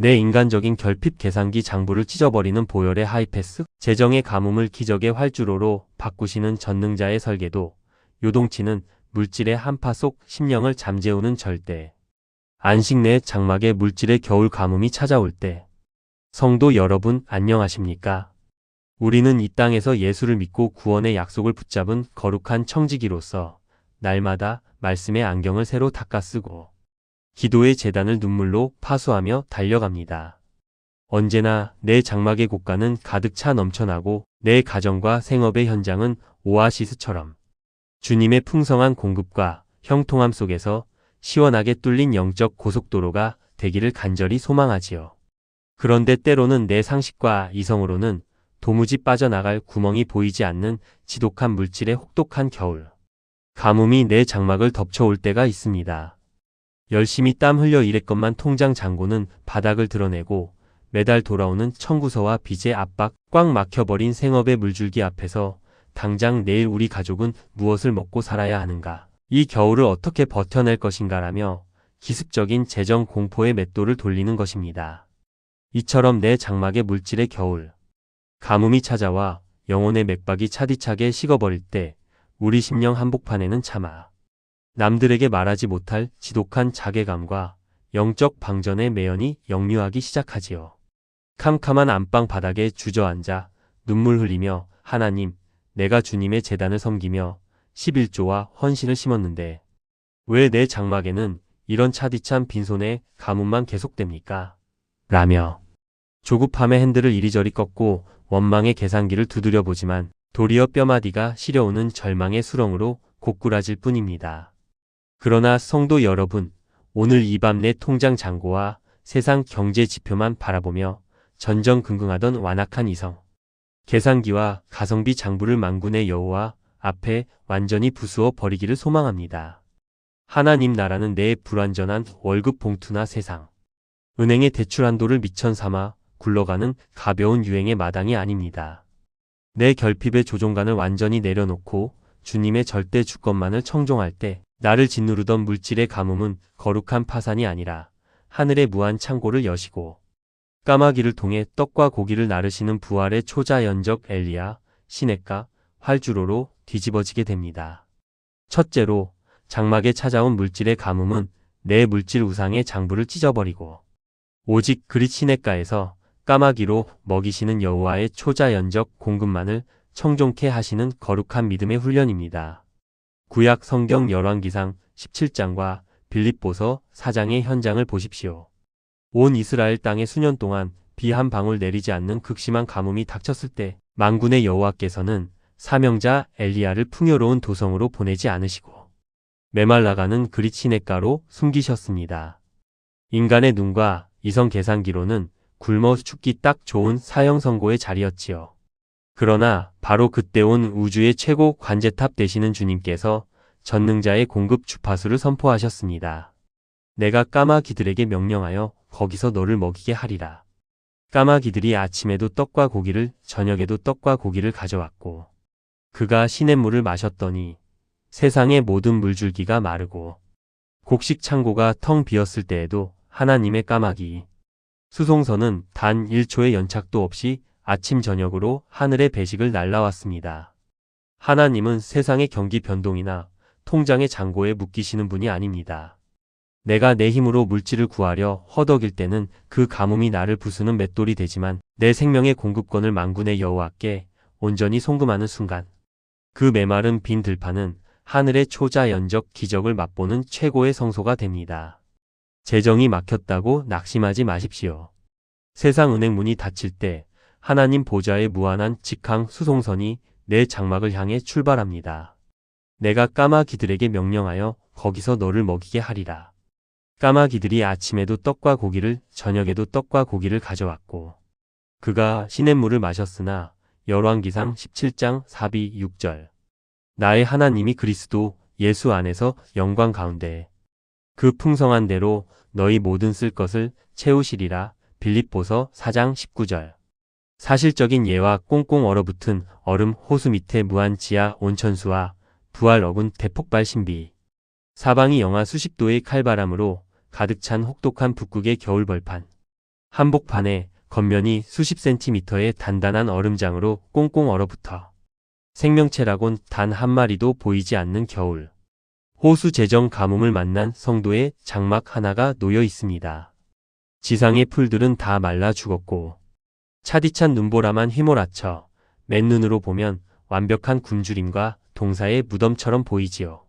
내 인간적인 결핍 계산기 장부를 찢어버리는 보혈의 하이패스, 재정의 가뭄을 기적의 활주로로 바꾸시는 전능자의 설계도, 요동치는 물질의 한파 속 심령을 잠재우는 절대. 안식 내 장막에 물질의 겨울 가뭄이 찾아올 때. 성도 여러분 안녕하십니까? 우리는 이 땅에서 예수를 믿고 구원의 약속을 붙잡은 거룩한 청지기로서 날마다 말씀의 안경을 새로 닦아쓰고 기도의 제단을 눈물로 파수하며 달려갑니다. 언제나 내 장막의 곳간은 가득 차 넘쳐나고 내 가정과 생업의 현장은 오아시스처럼 주님의 풍성한 공급과 형통함 속에서 시원하게 뚫린 영적 고속도로가 되기를 간절히 소망하지요. 그런데 때로는 내 상식과 이성으로는 도무지 빠져나갈 구멍이 보이지 않는 지독한 물질의 혹독한 겨울 가뭄이 내 장막을 덮쳐올 때가 있습니다. 열심히 땀 흘려 일했건만 통장 잔고는 바닥을 드러내고 매달 돌아오는 청구서와 빚의 압박, 꽉 막혀버린 생업의 물줄기 앞에서 당장 내일 우리 가족은 무엇을 먹고 살아야 하는가, 이 겨울을 어떻게 버텨낼 것인가라며 기습적인 재정 공포의 맷돌을 돌리는 것입니다. 이처럼 내 장막의 물질의 겨울 가뭄이 찾아와 영혼의 맥박이 차디차게 식어버릴 때 우리 심령 한복판에는 차마 남들에게 말하지 못할 지독한 자괴감과 영적 방전의 매연이 역류하기 시작하지요. 캄캄한 안방 바닥에 주저앉아 눈물 흘리며 하나님, 내가 주님의 제단을 섬기며 11조와 헌신을 심었는데 왜 내 장막에는 이런 차디찬 빈손의 가뭄만 계속됩니까? 라며 조급함의 핸들을 이리저리 꺾고 원망의 계산기를 두드려 보지만 도리어 뼈마디가 시려오는 절망의 수렁으로 고꾸라질 뿐입니다. 그러나 성도 여러분, 오늘 이 밤 내 통장 잔고와 세상 경제 지표만 바라보며 전전긍긍하던 완악한 이성, 계산기와 가성비 장부를 만군의 여호와 앞에 완전히 부수어 버리기를 소망합니다. 하나님 나라는 내 불완전한 월급 봉투나 세상, 은행의 대출 한도를 미천 삼아 굴러가는 가벼운 유행의 마당이 아닙니다. 내 결핍의 조종간을 완전히 내려놓고 주님의 절대 주권만을 청종할 때 나를 짓누르던 물질의 가뭄은 거룩한 파산이 아니라 하늘의 무한 창고를 여시고 까마귀를 통해 떡과 고기를 나르시는 부활의 초자연적 엘리야, 시냇가, 활주로로 뒤집어지게 됩니다. 첫째로 장막에 찾아온 물질의 가뭄은 내 물질 우상의 장부를 찢어버리고 오직 그릿 시냇가에서 까마귀로 먹이시는 여호와의 초자연적 공급만을 청종케 하시는 거룩한 믿음의 훈련입니다. 구약 성경 열왕기상 17장과 빌립보서 4장의 현장을 보십시오. 온 이스라엘 땅에 수년 동안 비 한 방울 내리지 않는 극심한 가뭄이 닥쳤을 때 만군의 여호와께서는 사명자 엘리야를 풍요로운 도성으로 보내지 않으시고 메말라가는 그릿 시냇가로 숨기셨습니다. 인간의 눈과 이성 계산기로는 굶어 죽기 딱 좋은 사형 선고의 자리였지요. 그러나 바로 그때 온 우주의 최고 관제탑 되시는 주님께서 전능자의 공급 주파수를 선포하셨습니다. 내가 까마귀들에게 명령하여 거기서 너를 먹이게 하리라. 까마귀들이 아침에도 떡과 고기를 저녁에도 떡과 고기를 가져왔고 그가 시냇물을 마셨더니 세상의 모든 물줄기가 마르고 곡식 창고가 텅 비었을 때에도 하나님의 까마귀 수송선은 단 1초의 연착도 없이 아침 저녁으로 하늘의 배식을 날라왔습니다. 하나님은 세상의 경기 변동이나 통장의 잔고에 묶이시는 분이 아닙니다. 내가 내 힘으로 물질을 구하려 허덕일 때는 그 가뭄이 나를 부수는 맷돌이 되지만 내 생명의 공급권을 만군의 여호와께 온전히 송금하는 순간 그 메마른 빈 들판은 하늘의 초자연적 기적을 맛보는 최고의 성소가 됩니다. 재정이 막혔다고 낙심하지 마십시오. 세상 은행 문이 닫힐 때 하나님 보좌의 무한한 직항 수송선이 내 장막을 향해 출발합니다. 내가 까마귀들에게 명령하여 거기서 너를 먹이게 하리라. 까마귀들이 아침에도 떡과 고기를 저녁에도 떡과 고기를 가져왔고 그가 시냇물을 마셨으나 열왕기상 17장 4비 6절 나의 하나님이 그리스도 예수 안에서 영광 가운데 그 풍성한 대로 너희 모든 쓸 것을 채우시리라. 빌립보서 4장 19절 사실적인 예와 꽁꽁 얼어붙은 얼음 호수 밑에 무한 지하 온천수와 부활 어군 대폭발 신비 사방이 영하 수십 도의 칼바람으로 가득 찬 혹독한 북극의 겨울 벌판 한복판에 겉면이 수십 센티미터의 단단한 얼음장으로 꽁꽁 얼어붙어 생명체라곤 단 한 마리도 보이지 않는 겨울. 호수 제정 가뭄을 만난 성도의 장막 하나가 놓여 있습니다. 지상의 풀들은 다 말라 죽었고 차디찬 눈보라만 휘몰아쳐 맨눈으로 보면 완벽한 굶주림과 동사의 무덤처럼 보이지요.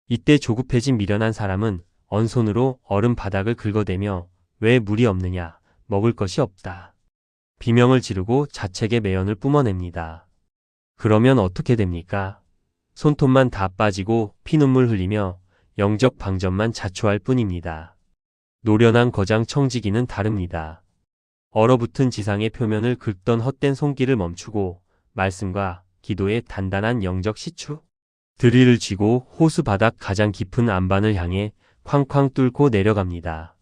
이때 조급해진 미련한 사람은 언손으로 얼음 바닥을 긁어대며 왜 물이 없느냐, 먹을 것이 없다. 비명을 지르고 자책의 매연을 뿜어냅니다. 그러면 어떻게 됩니까? 손톱만 다 빠지고 피눈물 흘리며 영적 방전만 자초할 뿐입니다. 노련한 거장 청지기는 다릅니다. 얼어붙은 지상의 표면을 긁던 헛된 손길을 멈추고 말씀과 기도의 단단한 영적 시추? 드릴을 쥐고 호수 바닥 가장 깊은 안반을 향해 쾅쾅 뚫고 내려갑니다.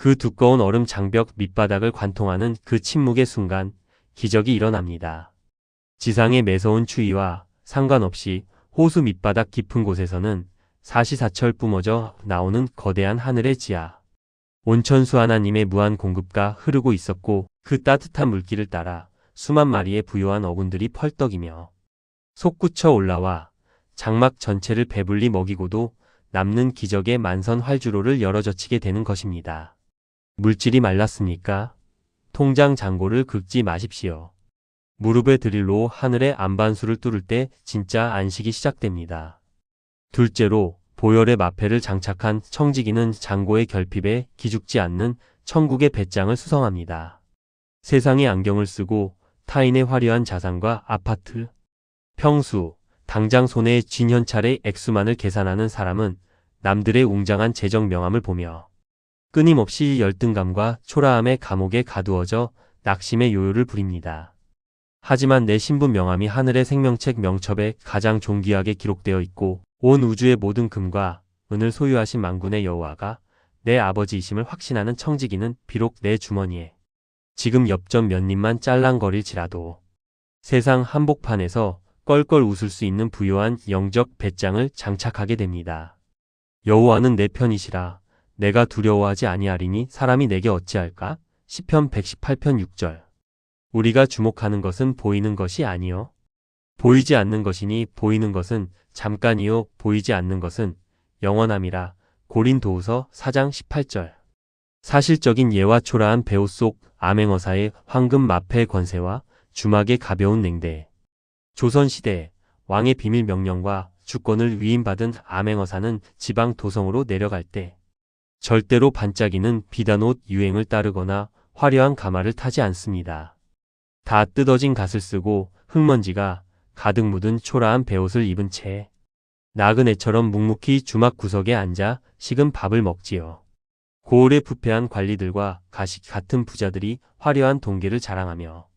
그 두꺼운 얼음 장벽 밑바닥을 관통하는 그 침묵의 순간 기적이 일어납니다. 지상의 매서운 추위와 상관없이 호수 밑바닥 깊은 곳에서는 사시사철 뿜어져 나오는 거대한 하늘의 지하. 온천수 하나님의 무한 공급가 흐르고 있었고 그 따뜻한 물길을 따라 수만 마리의 부요한 어군들이 펄떡이며 솟구쳐 올라와 장막 전체를 배불리 먹이고도 남는 기적의 만선 활주로를 열어젖히게 되는 것입니다. 물질이 말랐습니까? 통장 잔고를 긁지 마십시오. 무릎에 드릴로 하늘의 안반수를 뚫을 때 진짜 안식이 시작됩니다. 둘째로 보혈의 마패를 장착한 청지기는 잔고의 결핍에 기죽지 않는 천국의 배짱을 수성합니다. 세상의 안경을 쓰고 타인의 화려한 자산과 아파트, 평수, 당장 손에 쥔 현찰의 액수만을 계산하는 사람은 남들의 웅장한 재정 명함을 보며 끊임없이 열등감과 초라함의 감옥에 가두어져 낙심의 요요를 부립니다. 하지만 내 신분 명함이 하늘의 생명책 명첩에 가장 존귀하게 기록되어 있고 온 우주의 모든 금과 은을 소유하신 만군의 여호와가 내 아버지이심을 확신하는 청지기는 비록 내 주머니에 지금 엽전 몇 입만 짤랑거릴지라도 세상 한복판에서 껄껄 웃을 수 있는 부요한 영적 배짱을 장착하게 됩니다. 여호와는 내 편이시라 내가 두려워하지 아니하리니 사람이 내게 어찌할까? 시편 118편 6절. 우리가 주목하는 것은 보이는 것이 아니요 보이지 않는 것이니 보이는 것은 잠깐이요 보이지 않는 것은 영원함이라. 고린도후서 4장 18절. 사실적인 예와 초라한 배후 속 암행어사의 황금 마패의 권세와 주막의 가벼운 냉대. 조선시대 왕의 비밀 명령과 주권을 위임받은 암행어사는 지방 도성으로 내려갈 때 절대로 반짝이는 비단 옷 유행을 따르거나 화려한 가마를 타지 않습니다. 다 뜯어진 갓을 쓰고 흙먼지가 가득 묻은 초라한 베옷을 입은 채 나그네처럼 묵묵히 주막 구석에 앉아 식은 밥을 먹지요. 고을의 부패한 관리들과 가식 같은 부자들이 화려한 동계를 자랑하며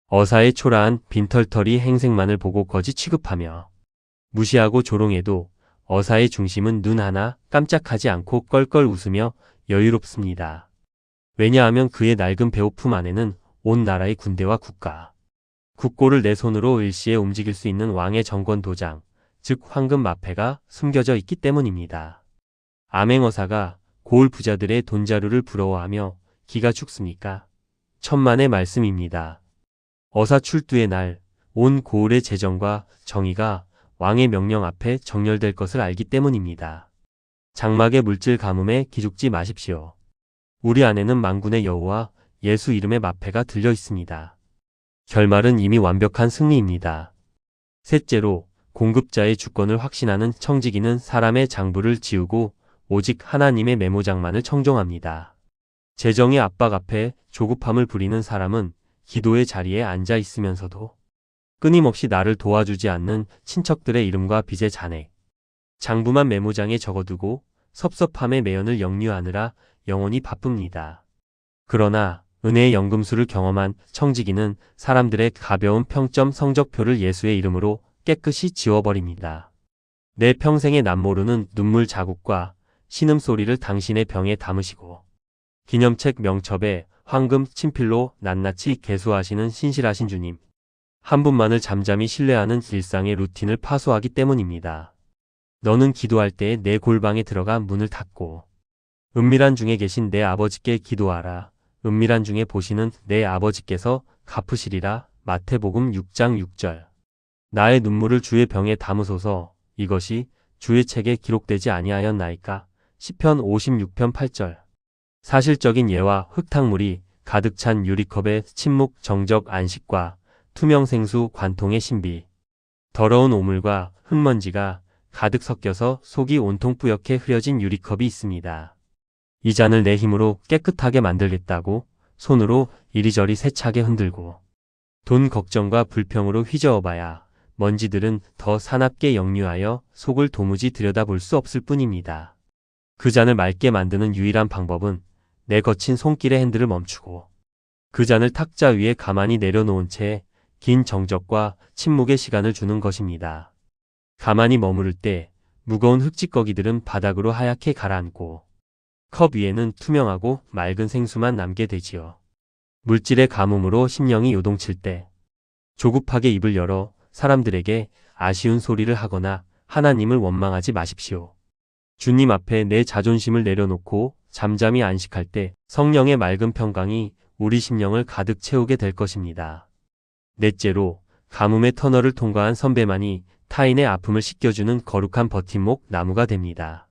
어사의 초라한 빈털터리 행색만을 보고 거지 취급하며 무시하고 조롱해도 어사의 중심은 눈 하나 깜짝하지 않고 껄껄 웃으며 여유롭습니다. 왜냐하면 그의 낡은 배고픔 안에는 온 나라의 군대와 국가, 국고를 내 손으로 일시에 움직일 수 있는 왕의 정권 도장, 즉 황금 마패가 숨겨져 있기 때문입니다. 암행어사가 고을 부자들의 돈자루를 부러워하며 기가 죽습니까? 천만의 말씀입니다. 어사 출두의 날, 온 고을의 재정과 정의가 왕의 명령 앞에 정렬될 것을 알기 때문입니다. 장막의 물질 가뭄에 기죽지 마십시오. 우리 안에는 만군의 여호와 예수 이름의 마패가 들려 있습니다. 결말은 이미 완벽한 승리입니다. 셋째로 공급자의 주권을 확신하는 청지기는 사람의 장부를 지우고 오직 하나님의 메모장만을 청종합니다. 재정의 압박 앞에 조급함을 부리는 사람은 기도의 자리에 앉아 있으면서도 끊임없이 나를 도와주지 않는 친척들의 이름과 빚의 잔액, 장부만 메모장에 적어두고 섭섭함의 매연을 역류하느라 영원히 바쁩니다. 그러나 은혜의 연금술을 경험한 청지기는 사람들의 가벼운 평점 성적표를 예수의 이름으로 깨끗이 지워버립니다. 내 평생의 남모르는 눈물 자국과 신음소리를 당신의 병에 담으시고 기념책 명첩에 황금 친필로 낱낱이 개수하시는 신실하신 주님 한 분만을 잠잠히 신뢰하는 일상의 루틴을 파소하기 때문입니다. 너는 기도할 때 내 골방에 들어가 문을 닫고 은밀한 중에 계신 내 아버지께 기도하라. 은밀한 중에 보시는 내 아버지께서 갚으시리라. 마태복음 6장 6절. 나의 눈물을 주의 병에 담으소서. 이것이 주의 책에 기록되지 아니하였나이까. 시편 56편 8절. 사실적인 예와 흙탕물이 가득 찬 유리컵의 침묵 정적 안식과 투명 생수 관통의 신비. 더러운 오물과 흙먼지가 가득 섞여서 속이 온통 뿌옇게 흐려진 유리컵이 있습니다. 이 잔을 내 힘으로 깨끗하게 만들겠다고 손으로 이리저리 세차게 흔들고 돈 걱정과 불평으로 휘저어봐야 먼지들은 더 사납게 역류하여 속을 도무지 들여다볼 수 없을 뿐입니다. 그 잔을 맑게 만드는 유일한 방법은 내 거친 손길의 핸들을 멈추고 그 잔을 탁자 위에 가만히 내려놓은 채 긴 정적과 침묵의 시간을 주는 것입니다. 가만히 머무를 때 무거운 흙찌꺼기들은 바닥으로 하얗게 가라앉고 컵 위에는 투명하고 맑은 생수만 남게 되지요. 물질의 가뭄으로 심령이 요동칠 때 조급하게 입을 열어 사람들에게 아쉬운 소리를 하거나 하나님을 원망하지 마십시오. 주님 앞에 내 자존심을 내려놓고 잠잠히 안식할 때 성령의 맑은 평강이 우리 심령을 가득 채우게 될 것입니다. 넷째로, 가뭄의 터널을 통과한 선배만이 타인의 아픔을 씻겨주는 거룩한 버팀목 나무가 됩니다.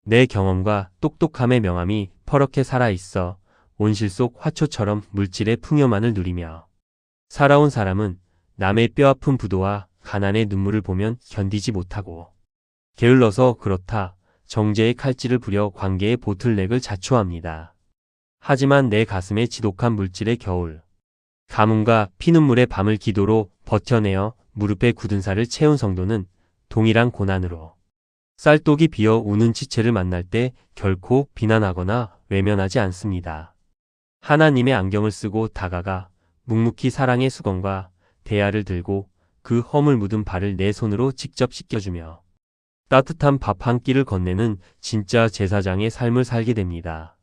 내 경험과 똑똑함의 명암이 퍼렇게 살아있어 온실 속 화초처럼 물질의 풍요만을 누리며 살아온 사람은 남의 뼈아픈 부도와 가난의 눈물을 보면 견디지 못하고 게을러서 그렇다 정죄의 칼질을 부려 관계의 보틀넥을 자초합니다. 하지만 내 가슴에 지독한 물질의 겨울, 가뭄과 피눈물의 밤을 기도로 버텨내어 무릎에 굳은 살을 채운 성도는 동일한 고난으로 쌀독이 비어 우는 지체를 만날 때 결코 비난하거나 외면하지 않습니다. 하나님의 안경을 쓰고 다가가 묵묵히 사랑의 수건과 대야를 들고 그 허물 묻은 발을 내 손으로 직접 씻겨주며 따뜻한 밥 한 끼를 건네는 진짜 제사장의 삶을 살게 됩니다.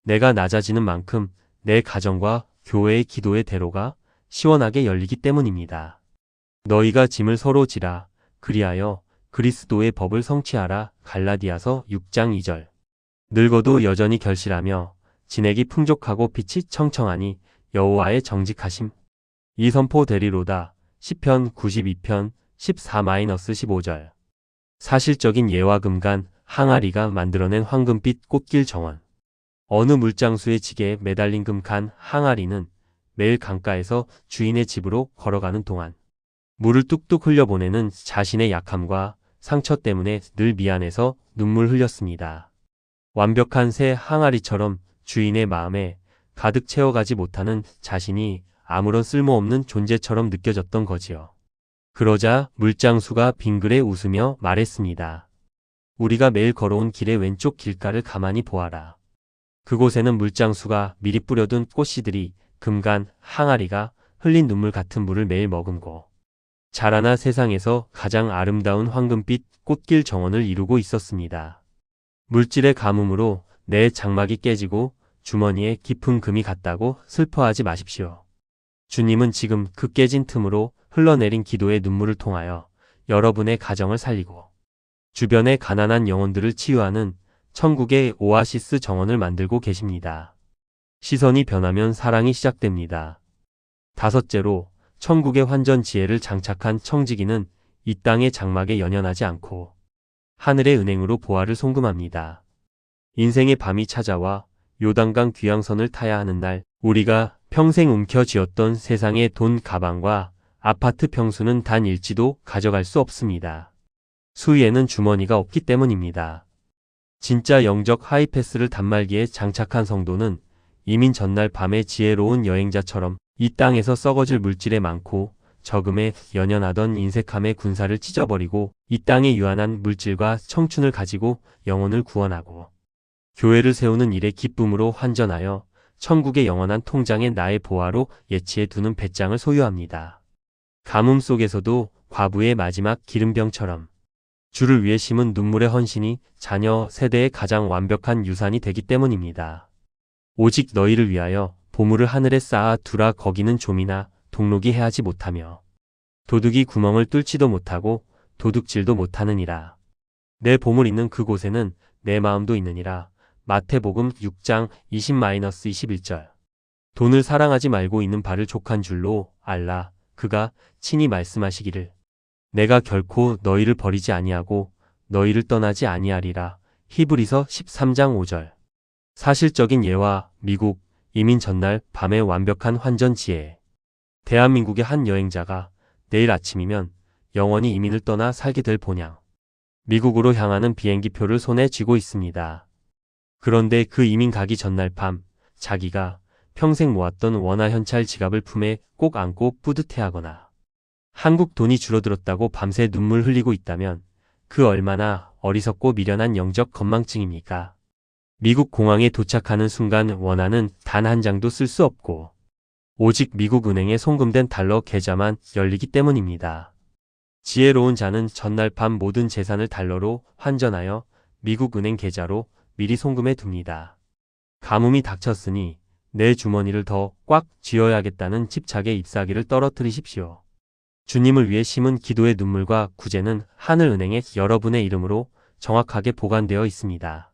내가 낮아지는 만큼 내 가정과 교회의 기도의 대로가 시원하게 열리기 때문입니다. 너희가 짐을 서로 지라. 그리하여 그리스도의 법을 성취하라. 갈라디아서 6장 2절. 늙어도 여전히 결실하며 진액이 풍족하고 빛이 청청하니 여호와의 정직하심. 이 선포되리로다. 시편 92편 14-15절. 사실적인 예와 금간 항아리가 만들어낸 황금빛 꽃길 정원. 어느 물장수의 지게에 매달린 금간 항아리는 매일 강가에서 주인의 집으로 걸어가는 동안 물을 뚝뚝 흘려보내는 자신의 약함과 상처 때문에 늘 미안해서 눈물 흘렸습니다. 완벽한 새 항아리처럼 주인의 마음에 가득 채워가지 못하는 자신이 아무런 쓸모없는 존재처럼 느껴졌던 거지요. 그러자 물장수가 빙그레 웃으며 말했습니다. 우리가 매일 걸어온 길의 왼쪽 길가를 가만히 보아라. 그곳에는 물장수가 미리 뿌려둔 꽃씨들이 금간 항아리가 흘린 눈물 같은 물을 매일 머금고 자라나 세상에서 가장 아름다운 황금빛 꽃길 정원을 이루고 있었습니다. 물질의 가뭄으로 내 장막이 깨지고 주머니에 깊은 금이 갔다고 슬퍼하지 마십시오. 주님은 지금 그 깨진 틈으로 흘러내린 기도의 눈물을 통하여 여러분의 가정을 살리고 주변의 가난한 영혼들을 치유하는 천국의 오아시스 정원을 만들고 계십니다. 시선이 변하면 사랑이 시작됩니다. 다섯째로, 천국의 환전 지혜를 장착한 청지기는 이 땅의 장막에 연연하지 않고 하늘의 은행으로 보화를 송금합니다. 인생의 밤이 찾아와 요단강 귀양선을 타야 하는 날, 우리가 평생 움켜쥐었던 세상의 돈 가방과 아파트 평수는 단 일지도 가져갈 수 없습니다. 수위에는 주머니가 없기 때문입니다. 진짜 영적 하이패스를 단말기에 장착한 성도는 이민 전날 밤의 지혜로운 여행자처럼 이 땅에서 썩어질 물질에 많고 적음에 연연하던 인색함의 군사를 찢어버리고 이 땅에 유한한 물질과 청춘을 가지고 영혼을 구원하고 교회를 세우는 일에 기쁨으로 환전하여 천국의 영원한 통장에 나의 보화로 예치해 두는 배짱을 소유합니다. 가뭄 속에서도 과부의 마지막 기름병처럼 주를 위해 심은 눈물의 헌신이 자녀 세대의 가장 완벽한 유산이 되기 때문입니다. 오직 너희를 위하여 보물을 하늘에 쌓아 두라. 거기는 좀이나 동록이 해하지 못하며 도둑이 구멍을 뚫지도 못하고 도둑질도 못하느니라. 내 보물 있는 그곳에는 내 마음도 있느니라. 마태복음 6장 20-21절. 돈을 사랑하지 말고 있는 바를 족한 줄로 알라. 그가 친히 말씀하시기를 내가 결코 너희를 버리지 아니하고 너희를 떠나지 아니하리라. 히브리서 13장 5절. 사실적인 예와 미국 이민 전날 밤의 완벽한 환전 지혜. 대한민국의 한 여행자가 내일 아침이면 영원히 이민을 떠나 살게 될 본향. 미국으로 향하는 비행기표를 손에 쥐고 있습니다. 그런데 그 이민 가기 전날 밤 자기가 평생 모았던 원화 현찰 지갑을 품에 꼭 안고 뿌듯해하거나 한국 돈이 줄어들었다고 밤새 눈물 흘리고 있다면 그 얼마나 어리석고 미련한 영적 건망증입니까? 미국 공항에 도착하는 순간 원화는 단 한 장도 쓸 수 없고 오직 미국 은행에 송금된 달러 계좌만 열리기 때문입니다. 지혜로운 자는 전날 밤 모든 재산을 달러로 환전하여 미국 은행 계좌로 미리 송금해 둡니다. 가뭄이 닥쳤으니 내 주머니를 더 꽉 쥐어야겠다는 집착의 잎사귀를 떨어뜨리십시오. 주님을 위해 심은 기도의 눈물과 구제는 하늘은행에 여러분의 이름으로 정확하게 보관되어 있습니다.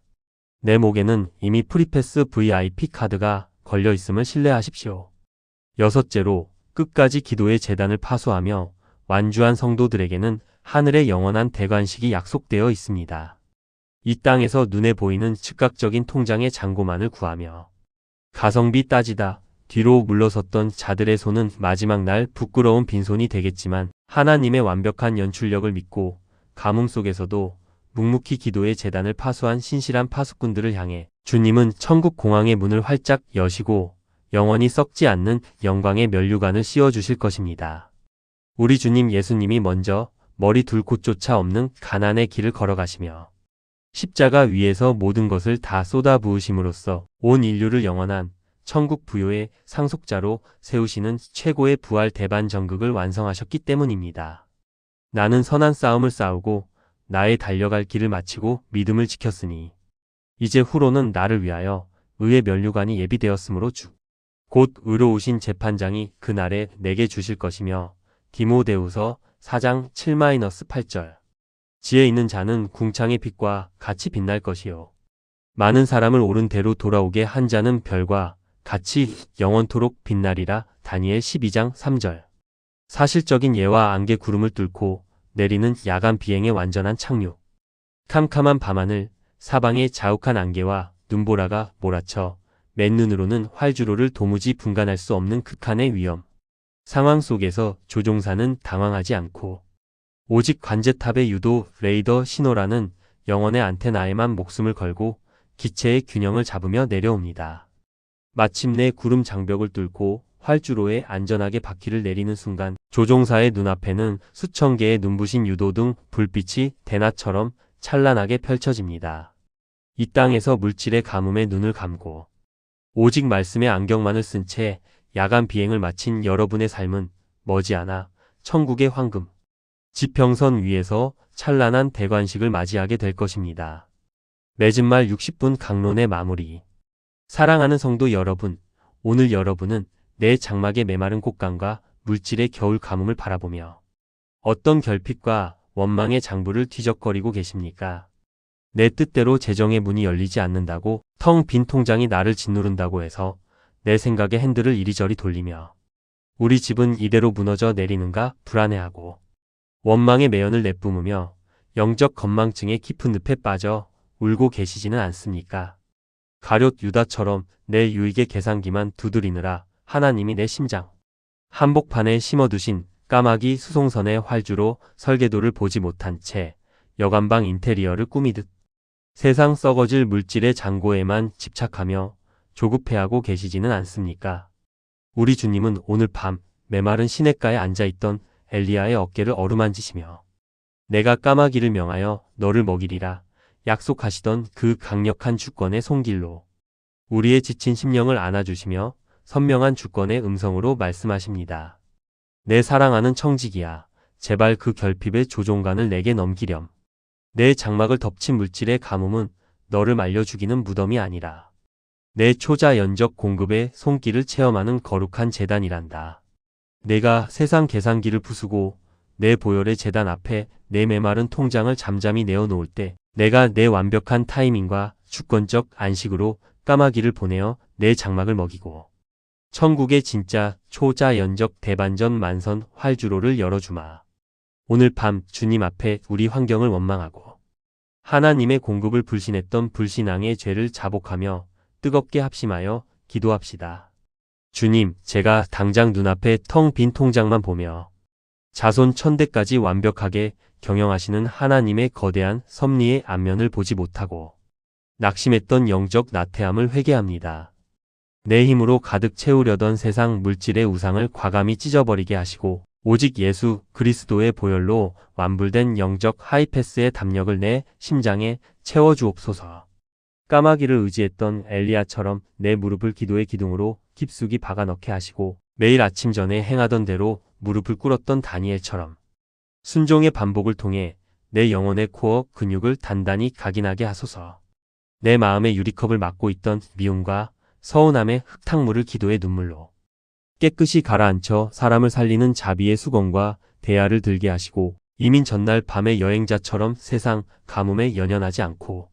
내 목에는 이미 프리패스 VIP 카드가 걸려 있음을 신뢰하십시오. 여섯째로 끝까지 기도의 제단을 파수하며 완주한 성도들에게는 하늘의 영원한 대관식이 약속되어 있습니다. 이 땅에서 눈에 보이는 즉각적인 통장의 잔고만을 구하며 가성비 따지다 뒤로 물러섰던 자들의 손은 마지막 날 부끄러운 빈손이 되겠지만 하나님의 완벽한 연출력을 믿고 가뭄 속에서도 묵묵히 기도의 제단을 파수한 신실한 파수꾼들을 향해 주님은 천국 공항의 문을 활짝 여시고 영원히 썩지 않는 영광의 면류관을 씌워주실 것입니다. 우리 주님 예수님이 먼저 머리 둘 곳조차 없는 가난의 길을 걸어가시며 십자가 위에서 모든 것을 다 쏟아 부으심으로써 온 인류를 영원한 천국 부요의 상속자로 세우시는 최고의 부활 대반 전극을 완성하셨기 때문입니다. 나는 선한 싸움을 싸우고 나의 달려갈 길을 마치고 믿음을 지켰으니 이제 후로는 나를 위하여 의의 면류관이 예비되었으므로 곧 의로우신 재판장이 그날에 내게 주실 것이며 디모데후서 4장 7-8절. 지혜 있는 자는 궁창의 빛과 같이 빛날 것이요 많은 사람을 옳은 대로 돌아오게 한 자는 별과 같이 영원토록 빛나리라. 다니엘 12장 3절. 사실적인 예와 안개 구름을 뚫고 내리는 야간 비행의 완전한 착륙. 캄캄한 밤하늘 사방에 자욱한 안개와 눈보라가 몰아쳐 맨눈으로는 활주로를 도무지 분간할 수 없는 극한의 위험. 상황 속에서 조종사는 당황하지 않고 오직 관제탑의 유도 레이더 신호라는 영혼의 안테나에만 목숨을 걸고 기체의 균형을 잡으며 내려옵니다. 마침내 구름 장벽을 뚫고 활주로에 안전하게 바퀴를 내리는 순간 조종사의 눈앞에는 수천 개의 눈부신 유도등 불빛이 대낮처럼 찬란하게 펼쳐집니다. 이 땅에서 물질의 가뭄에 눈을 감고 오직 말씀의 안경만을 쓴 채 야간 비행을 마친 여러분의 삶은 머지않아 천국의 황금 지평선 위에서 찬란한 대관식을 맞이하게 될 것입니다. 맺은 말 60분 강론의 마무리. 사랑하는 성도 여러분, 오늘 여러분은 내 장막의 메마른 곳간과 물질의 겨울 가뭄을 바라보며 어떤 결핍과 원망의 장부를 뒤적거리고 계십니까? 내 뜻대로 재정의 문이 열리지 않는다고 텅 빈 통장이 나를 짓누른다고 해서 내 생각의 핸들을 이리저리 돌리며 우리 집은 이대로 무너져 내리는가 불안해하고 원망의 매연을 내뿜으며 영적 건망증의 깊은 늪에 빠져 울고 계시지는 않습니까? 가룟 유다처럼 내 유익의 계산기만 두드리느라 하나님이 내 심장 한복판에 심어두신 까마귀 수송선의 활주로 설계도를 보지 못한 채 여관방 인테리어를 꾸미듯 세상 썩어질 물질의 잔고에만 집착하며 조급해하고 계시지는 않습니까? 우리 주님은 오늘 밤 메마른 시냇가에 앉아있던 엘리야의 어깨를 어루만지시며 내가 까마귀를 명하여 너를 먹이리라 약속하시던 그 강력한 주권의 손길로 우리의 지친 심령을 안아주시며 선명한 주권의 음성으로 말씀하십니다. 내 사랑하는 청지기야, 제발 그 결핍의 조종관을 내게 넘기렴. 내 장막을 덮친 물질의 가뭄은 너를 말려 죽이는 무덤이 아니라 내 초자연적 공급의 손길을 체험하는 거룩한 제단이란다. 내가 세상 계산기를 부수고 내 보혈의 제단 앞에 내 메마른 통장을 잠잠히 내어놓을 때 내가 내 완벽한 타이밍과 주권적 안식으로 까마귀를 보내어 내 장막을 먹이고 천국의 진짜 초자연적 대반전 만선 활주로를 열어주마. 오늘 밤 주님 앞에 우리 환경을 원망하고 하나님의 공급을 불신했던 불신앙의 죄를 자복하며 뜨겁게 합심하여 기도합시다. 주님, 제가 당장 눈앞에 텅 빈 통장만 보며 자손 천대까지 완벽하게 경영하시는 하나님의 거대한 섭리의 안면을 보지 못하고 낙심했던 영적 나태함을 회개합니다. 내 힘으로 가득 채우려던 세상 물질의 우상을 과감히 찢어버리게 하시고 오직 예수 그리스도의 보혈로 완불된 영적 하이패스의 담력을 내 심장에 채워주옵소서. 까마귀를 의지했던 엘리야처럼 내 무릎을 기도의 기둥으로 깊숙이 박아 넣게 하시고 매일 아침 전에 행하던 대로 무릎을 꿇었던 다니엘처럼 순종의 반복을 통해 내 영혼의 코어 근육을 단단히 각인하게 하소서. 내 마음의 유리컵을 막고 있던 미움과 서운함의 흙탕물을 기도의 눈물로 깨끗이 가라앉혀 사람을 살리는 자비의 수건과 대야를 들게 하시고 이민 전날 밤의 여행자처럼 세상 가뭄에 연연하지 않고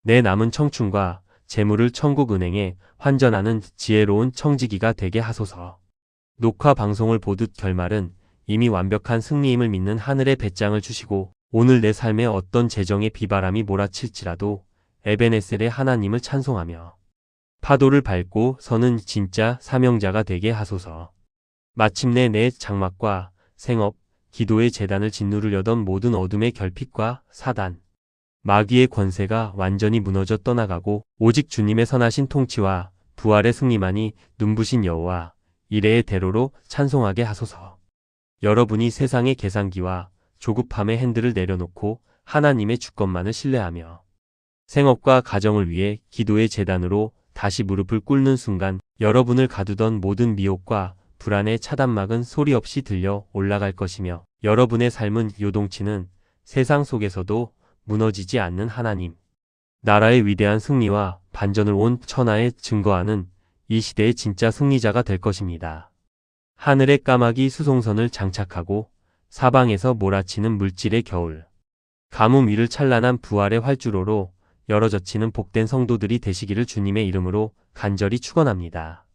내 남은 청춘과 재물을 천국 은행에 환전하는 지혜로운 청지기가 되게 하소서. 녹화 방송을 보듯 결말은 이미 완벽한 승리임을 믿는 하늘의 배짱을 주시고 오늘 내 삶에 어떤 재정의 비바람이 몰아칠지라도 에베네셀의 하나님을 찬송하며 파도를 밟고 서는 진짜 사명자가 되게 하소서. 마침내 내 장막과 생업, 기도의 재단을 짓누르려던 모든 어둠의 결핍과 사단, 마귀의 권세가 완전히 무너져 떠나가고 오직 주님의 선하신 통치와 부활의 승리만이 눈부신 여호와 이레의 대로로 찬송하게 하소서. 여러분이 세상의 계산기와 조급함의 핸들을 내려놓고 하나님의 주권만을 신뢰하며 생업과 가정을 위해 기도의 재단으로 다시 무릎을 꿇는 순간 여러분을 가두던 모든 미혹과 불안의 차단막은 소리 없이 들려 올라갈 것이며 여러분의 삶은 요동치는 세상 속에서도 무너지지 않는 하나님, 나라의 위대한 승리와 반전을 온 천하에 증거하는 이 시대의 진짜 승리자가 될 것입니다. 하늘의 까마귀 수송선을 장착하고 사방에서 몰아치는 물질의 겨울, 가뭄 위를 찬란한 부활의 활주로로 열어젖히는 복된 성도들이 되시기를 주님의 이름으로 간절히 축원합니다.